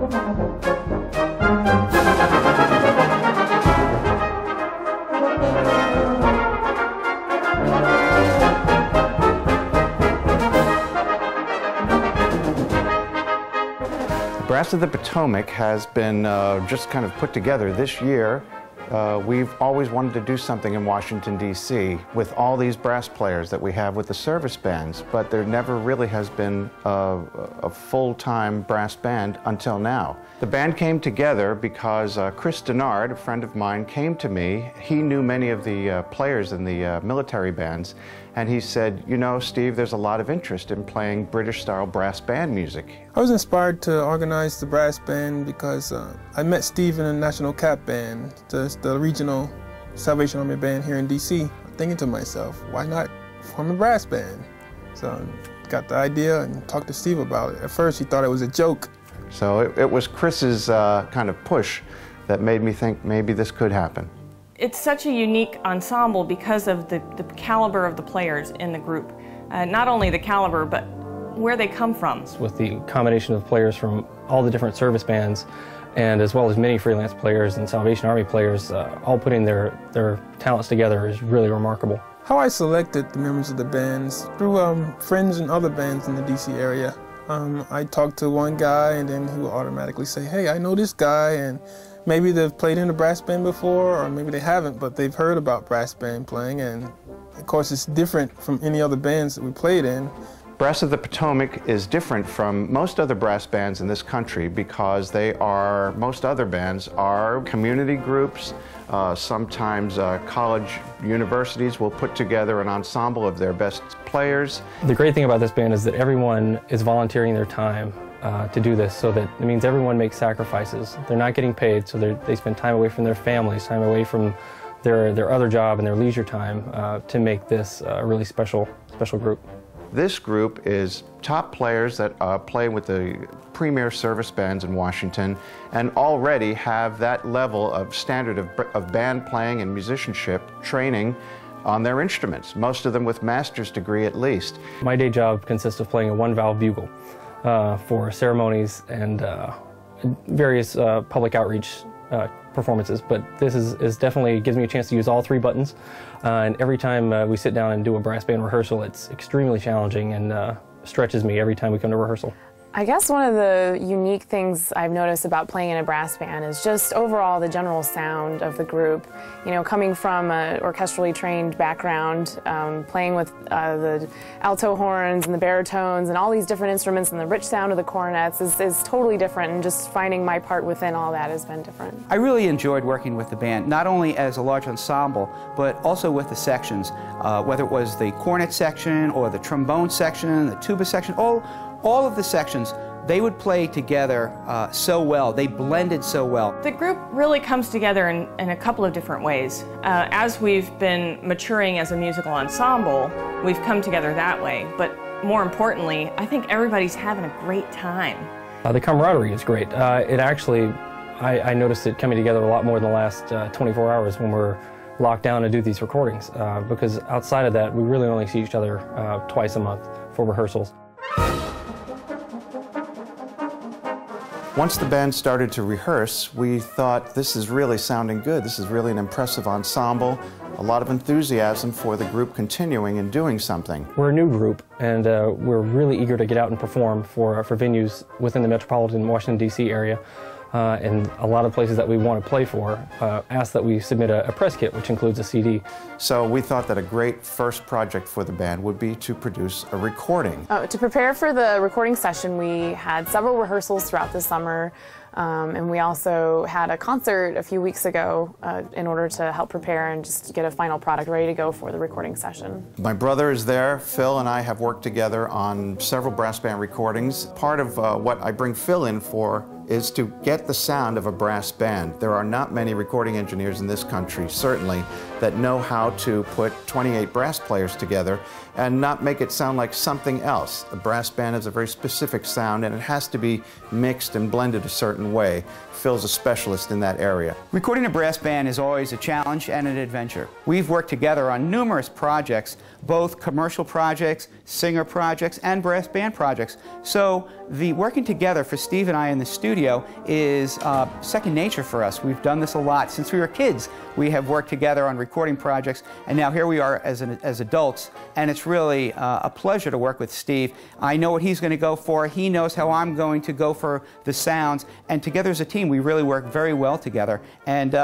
Brass of the Potomac has been just kind of put together this year. We've always wanted to do something in Washington, D.C. with all these brass players that we have with the service bands, but there never really has been a full-time brass band until now. The band came together because Chris Denard, a friend of mine, came to me. He knew many of the players in the military bands, and he said, you know, Steve, there's a lot of interest in playing British-style brass band music. I was inspired to organize the brass band because I met Steve in the National Cap Band, the regional Salvation Army band here in D.C. Thinking to myself, why not form a brass band? So I got the idea and talked to Steve about it. At first he thought it was a joke. So it was Chris's kind of push that made me think maybe this could happen. It's such a unique ensemble because of the caliber of the players in the group. Not only the caliber, but where they come from. With the combination of players from all the different service bands, and as well as many freelance players and Salvation Army players, all putting their talents together is really remarkable. How I selected the members of the bands through friends and other bands in the DC area. I talked to one guy and then he would automatically say, hey, I know this guy, and maybe they've played in a brass band before, or maybe they haven't, but they've heard about brass band playing, and of course it's different from any other bands that we played in. Brass of the Potomac is different from most other brass bands in this country because most other bands are community groups. Sometimes college universities will put together an ensemble of their best players. The great thing about this band is that everyone is volunteering their time to do this, so that it means everyone makes sacrifices. They're not getting paid, so they spend time away from their families, time away from their other job and their leisure time to make this a really special group. This group is top players that play with the premier service bands in Washington and already have that level of standard of band playing and musicianship training on their instruments, most of them with master's degree at least. My day job consists of playing a one-valve bugle for ceremonies and various public outreach performances, but this is definitely gives me a chance to use all three buttons, and every time we sit down and do a brass band rehearsal, it's extremely challenging and stretches me every time we come to rehearsal. I guess one of the unique things I've noticed about playing in a brass band is just overall the general sound of the group. You know, coming from an orchestrally trained background, playing with the alto horns and the baritones and all these different instruments and the rich sound of the cornets is totally different, and just finding my part within all that has been different. I really enjoyed working with the band, not only as a large ensemble, but also with the sections, whether it was the cornet section or the trombone section, the tuba section, all of the sections, they would play together so well. They blended so well. The group really comes together in a couple of different ways. As we've been maturing as a musical ensemble, we've come together that way. But more importantly, I think everybody's having a great time. The camaraderie is great. I noticed it coming together a lot more in the last 24 hours when we're locked down to do these recordings, because outside of that, we really only see each other twice a month for rehearsals. Once the band started to rehearse, we thought, this is really sounding good. This is really an impressive ensemble. A lot of enthusiasm for the group continuing and doing something. We're a new group, and we're really eager to get out and perform for venues within the metropolitan Washington, D.C. area. And a lot of places that we want to play for ask that we submit a press kit, which includes a CD. So we thought that a great first project for the band would be to produce a recording. To prepare for the recording session, we had several rehearsals throughout the summer, and we also had a concert a few weeks ago in order to help prepare and just get a final product ready to go for the recording session. My brother is there. Phil and I have worked together on several brass band recordings. Part of what I bring Phil in for is to get the sound of a brass band. There are not many recording engineers in this country, certainly, that know how to put 28 brass players together and not make it sound like something else. A brass band has a very specific sound, and it has to be mixed and blended a certain way. Phil's a specialist in that area. Recording a brass band is always a challenge and an adventure. We've worked together on numerous projects, both commercial projects, singer projects, and brass band projects. So the working together for Steve and I in the studio is second nature for us. We've done this a lot. Since we were kids, we have worked together on recording projects, and now here we are as adults, and it's really a pleasure to work with Steve. I know what he's going to go for. He knows how I'm going to go for the sounds, and together as a team, we really work very well together, and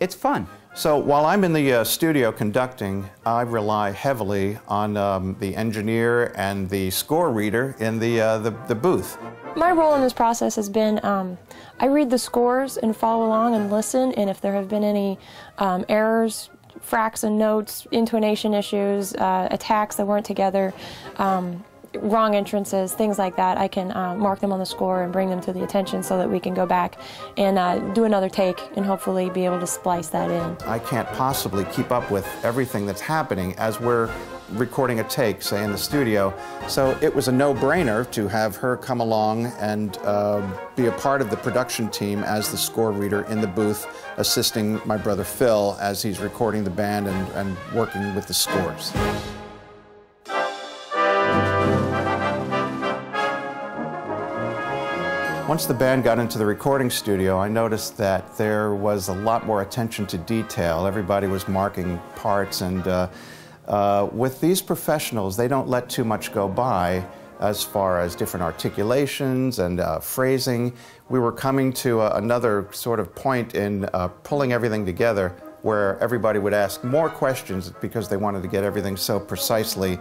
it's fun. So while I'm in the studio conducting, I rely heavily on the engineer and the score reader in the booth. My role in this process has been, I read the scores and follow along and listen, and if there have been any errors, fracks and notes, intonation issues, attacks that weren't together, wrong entrances, things like that, I can mark them on the score and bring them to the attention so that we can go back and do another take and hopefully be able to splice that in. I can't possibly keep up with everything that's happening as we're recording a take, say, in the studio, so it was a no-brainer to have her come along and be a part of the production team as the score reader in the booth, assisting my brother Phil as he's recording the band and working with the scores. Once the band got into the recording studio, I noticed that there was a lot more attention to detail. Everybody was marking parts, and with these professionals, they don't let too much go by as far as different articulations and phrasing. We were coming to another sort of point in pulling everything together where everybody would ask more questions because they wanted to get everything so precisely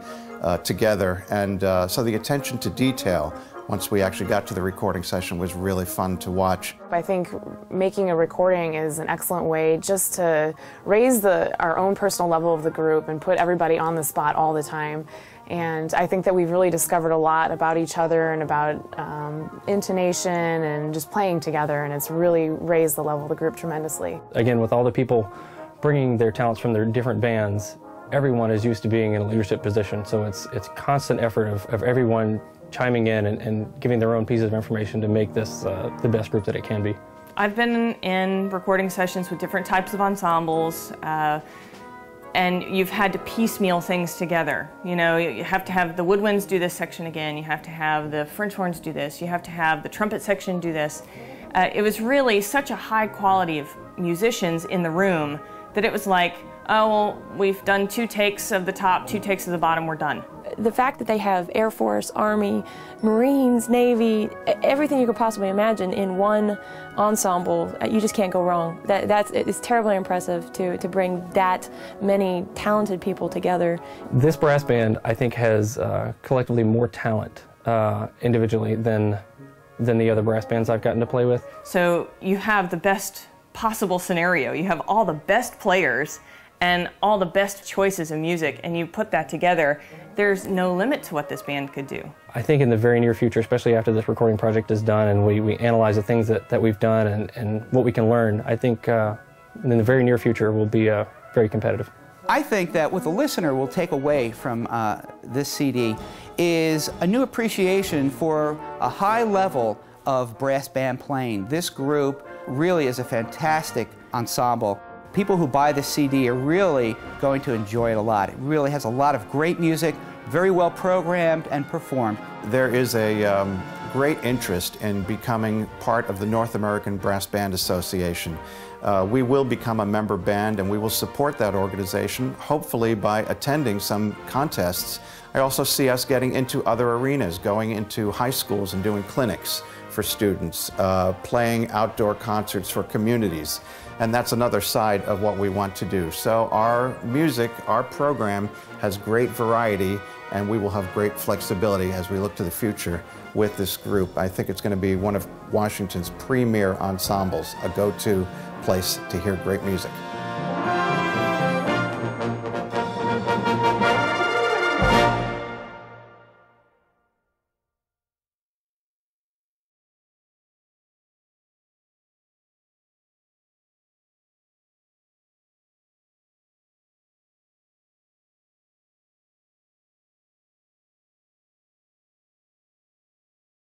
together. And so the attention to detail, once we actually got to the recording session, was really fun to watch. I think making a recording is an excellent way just to raise our own personal level of the group and put everybody on the spot all the time. And I think that we've really discovered a lot about each other and about intonation and just playing together, and it's really raised the level of the group tremendously. Again, with all the people bringing their talents from their different bands, everyone is used to being in a leadership position, so it's a constant effort of everyone chiming in and giving their own pieces of information to make this the best group that it can be. I've been in recording sessions with different types of ensembles, and you've had to piecemeal things together. You know, you have to have the woodwinds do this section again, you have to have the French horns do this, you have to have the trumpet section do this. It was really such a high quality of musicians in the room that it was like, oh, well, we've done 2 takes of the top, 2 takes of the bottom, we're done. The fact that they have Air Force, Army, Marines, Navy, everything you could possibly imagine in one ensemble, you just can't go wrong. It's terribly impressive to bring that many talented people together. This brass band, I think, has collectively more talent individually than the other brass bands I've gotten to play with. So you have the best possible scenario. You have all the best players and all the best choices of music, and you put that together, there's no limit to what this band could do. I think in the very near future, especially after this recording project is done and we analyze the things that we've done and what we can learn, I think in the very near future we'll be very competitive. I think that what the listener will take away from this CD is a new appreciation for a high level of brass band playing. This group really is a fantastic ensemble. People who buy this CD are really going to enjoy it a lot. It really has a lot of great music, very well programmed and performed. There is a great interest in becoming part of the North American Brass Band Association. We will become a member band, and we will support that organization, hopefully by attending some contests. I also see us getting into other arenas, going into high schools and doing clinics for students, playing outdoor concerts for communities. And that's another side of what we want to do. So our music, our program has great variety, and we will have great flexibility as we look to the future with this group. I think it's going to be one of Washington's premier ensembles, a go-to place to hear great music.